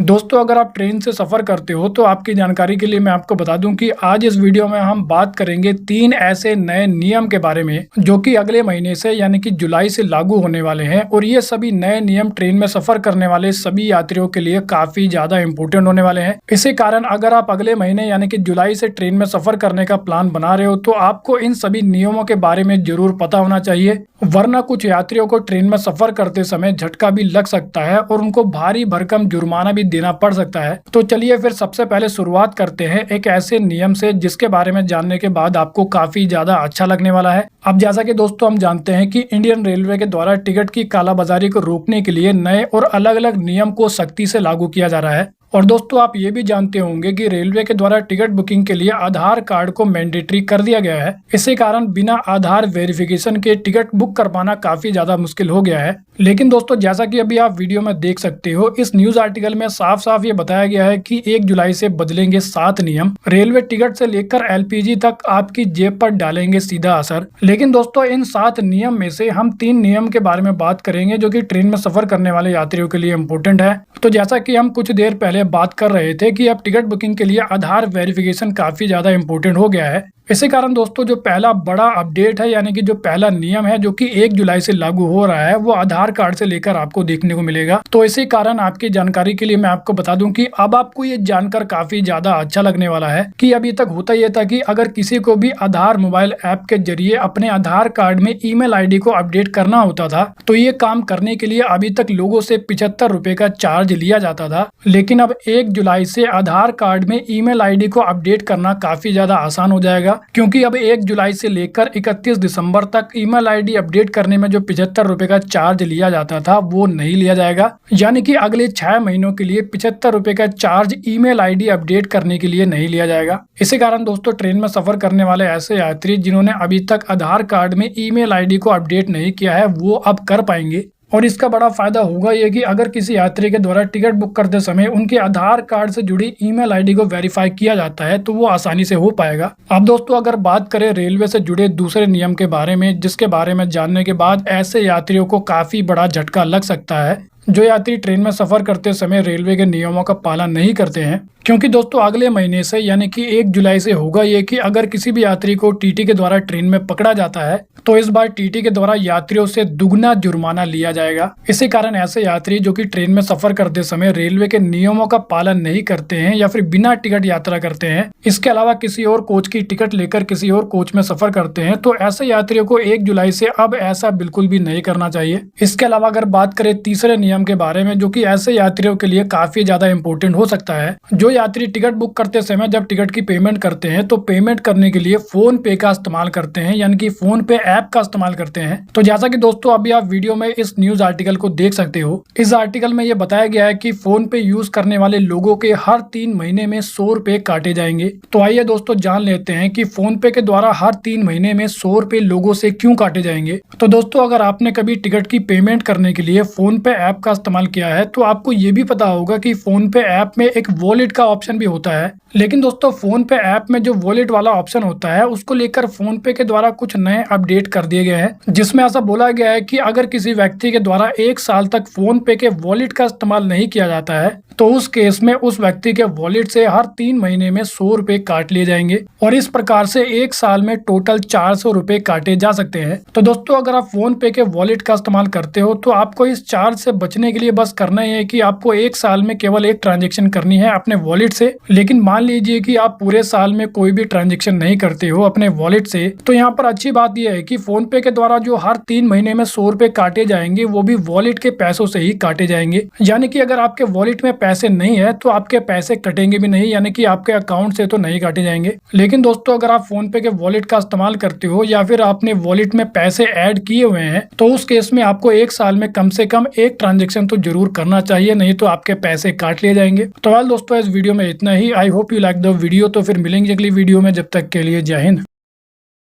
दोस्तों अगर आप ट्रेन से सफ़र करते हो तो आपकी जानकारी के लिए मैं आपको बता दूं कि आज इस वीडियो में हम बात करेंगे 3 ऐसे नए नियम के बारे में जो कि अगले महीने से यानी कि जुलाई से लागू होने वाले हैं। और ये सभी नए नियम ट्रेन में सफ़र करने वाले सभी यात्रियों के लिए काफ़ी ज़्यादा इम्पोर्टेंट होने वाले हैं। इसी कारण अगर आप अगले महीने यानी कि जुलाई से ट्रेन में सफ़र करने का प्लान बना रहे हो तो आपको इन सभी नियमों के बारे में जरूर पता होना चाहिए, वरना कुछ यात्रियों को ट्रेन में सफ़र करते समय झटका भी लग सकता है और उनको भारी भरकम जुर्माना भी देना पड़ सकता है। तो चलिए फिर सबसे पहले शुरुआत करते हैं एक ऐसे नियम से जिसके बारे में जानने के बाद आपको काफी ज्यादा अच्छा लगने वाला है। अब जैसा कि दोस्तों हम जानते हैं कि इंडियन रेलवे के द्वारा टिकट की कालाबाजारी को रोकने के लिए नए और अलग अलग नियम को सख्ती से लागू किया जा रहा है। और दोस्तों आप ये भी जानते होंगे कि रेलवे के द्वारा टिकट बुकिंग के लिए आधार कार्ड को मैंडेटरी कर दिया गया है। इसी कारण बिना आधार वेरिफिकेशन के टिकट बुक कर पाना काफी ज्यादा मुश्किल हो गया है। लेकिन दोस्तों जैसा कि अभी आप वीडियो में देख सकते हो, इस न्यूज आर्टिकल में साफ साफ ये बताया गया है कि 1 जुलाई से बदलेंगे 7 नियम। रेलवे टिकट से लेकर एलपीजी तक आपकी जेब पर डालेंगे सीधा असर। लेकिन दोस्तों इन 7 नियम में से हम 3 नियम के बारे में बात करेंगे जो कि ट्रेन में सफर करने वाले यात्रियों के लिए इम्पोर्टेंट है। तो जैसा कि हम कुछ देर पहले बात कर रहे थे कि अब टिकट बुकिंग के लिए आधार वेरिफिकेशन काफी ज्यादा इम्पोर्टेंट हो गया है। इसी कारण दोस्तों जो पहला बड़ा अपडेट है यानी कि जो पहला नियम है जो कि 1 जुलाई से लागू हो रहा है वो आधार कार्ड से लेकर आपको देखने को मिलेगा। तो इसी कारण आपकी जानकारी के लिए मैं आपको बता दूं कि अब आपको ये जानकर काफी ज्यादा अच्छा लगने वाला है कि अभी तक होता ये था कि अगर किसी को भी आधार मोबाइल ऐप के जरिए अपने आधार कार्ड में ईमेल आईडी को अपडेट करना होता था तो ये काम करने के लिए अभी तक लोगों से 75 रुपए का चार्ज लिया जाता था। लेकिन अब 1 जुलाई से आधार कार्ड में ईमेल आईडी को अपडेट करना काफी ज्यादा आसान हो जाएगा, क्योंकि अब 1 जुलाई से लेकर 31 दिसंबर तक ईमेल आईडी अपडेट करने में जो 75 रुपए का चार्ज लिया जाता था वो नहीं लिया जाएगा। यानी कि अगले 6 महीनों के लिए 75 रुपए का चार्ज ईमेल आईडी अपडेट करने के लिए नहीं लिया जाएगा। इसी कारण दोस्तों ट्रेन में सफर करने वाले ऐसे यात्री जिन्होंने अभी तक आधार कार्ड में ईमेल आईडी को अपडेट नहीं किया है वो अब कर पाएंगे। और इसका बड़ा फायदा होगा ये कि अगर किसी यात्री के द्वारा टिकट बुक करते समय उनके आधार कार्ड से जुड़ी ईमेल आईडी को वेरीफाई किया जाता है तो वो आसानी से हो पाएगा। अब दोस्तों अगर बात करें रेलवे से जुड़े दूसरे नियम के बारे में जिसके बारे में जानने के बाद ऐसे यात्रियों को काफी बड़ा झटका लग सकता है जो यात्री ट्रेन में सफर करते समय रेलवे के नियमों का पालन नहीं करते हैं। क्योंकि दोस्तों अगले महीने से यानी कि 1 जुलाई से होगा ये कि अगर किसी भी यात्री को टीटी के द्वारा ट्रेन में पकड़ा जाता है तो इस बार टीटी के द्वारा यात्रियों से दुगना जुर्माना लिया जाएगा। इसी कारण ऐसे यात्री जो कि ट्रेन में सफर करते समय रेलवे के नियमों का पालन नहीं करते हैं या फिर बिना टिकट यात्रा करते हैं, इसके अलावा किसी और कोच की टिकट लेकर किसी और कोच में सफर करते हैं, तो ऐसे यात्रियों को 1 जुलाई से अब ऐसा बिल्कुल भी नहीं करना चाहिए। इसके अलावा अगर बात करें तीसरे नियम के बारे में जो कि ऐसे यात्रियों के लिए काफी ज्यादा इंपॉर्टेंट हो सकता है, जो यात्री टिकट बुक करते समय जब टिकट की पेमेंट करते हैं तो पेमेंट करने के लिए फोन पे का इस्तेमाल करते हैं, यानी कि फोन पे ऐप का इस्तेमाल करते हैं। तो जैसा कि दोस्तों अभी आप वीडियो में इस न्यूज आर्टिकल को देख सकते हो, इस आर्टिकल में ये बताया गया है कि फोन पे यूज करने वाले लोगों के हर 3 महीने में 100 रुपए काटे जाएंगे। तो आइए दोस्तों जान लेते हैं कि फोन पे के द्वारा हर 3 महीने में 100 रुपए लोगों से क्यों काटे जाएंगे। तो दोस्तों अगर आपने कभी टिकट की पेमेंट करने के लिए फोन पे ऐप का इस्तेमाल किया है तो आपको ये भी पता होगा कि फोन पे ऐप में एक वॉलेट का ऑप्शन भी होता है। लेकिन दोस्तों फोन पे ऐप में जो वॉलेट वाला ऑप्शन होता है उसको लेकर फोन पे के द्वारा कुछ नए अपडेट कर दिए गए हैं, जिसमें ऐसा बोला गया है कि अगर किसी व्यक्ति के द्वारा 1 साल तक फोन पे के वॉलेट का इस्तेमाल नहीं किया जाता है तो उस केस में उस व्यक्ति के वॉलेट से हर 3 महीने में 100 रुपए काट लिए जाएंगे और इस प्रकार से 1 साल में टोटल 400 रुपए काटे जा सकते हैं। तो दोस्तों अगर आप फोन पे के वॉलेट का इस्तेमाल करते हो तो आपको इस चार्ज से बचने के लिए बस करना ही है कि आपको 1 साल में केवल एक ट्रांजेक्शन करनी है अपने वॉलेट से। लेकिन मान लीजिए कि आप पूरे साल में कोई भी ट्रांजेक्शन नहीं करते हो अपने वॉलेट से, तो यहाँ पर अच्छी बात यह है कि फोन पे के द्वारा जो हर 3 महीने में 100 रुपए काटे जाएंगे वो भी वॉलेट के पैसों से ही काटे जाएंगे। यानी कि अगर आपके वॉलेट में पैसे नहीं है तो आपके पैसे कटेंगे भी नहीं, यानी कि आपके अकाउंट से तो नहीं काटे जाएंगे। लेकिन दोस्तों अगर आप फोन पे के वॉलेट का इस्तेमाल करते हो या फिर आपने वॉलेट में पैसे ऐड किए हुए हैं तो उस केस में आपको 1 साल में कम से कम एक ट्रांजेक्शन तो जरूर करना चाहिए, नहीं तो आपके पैसे काट लिए जाएंगे। तो दोस्तों इस वीडियो में इतना ही। I hope you like the video. तो फिर मिलेंगे अगली वीडियो में, जब तक के लिए जय हिंद।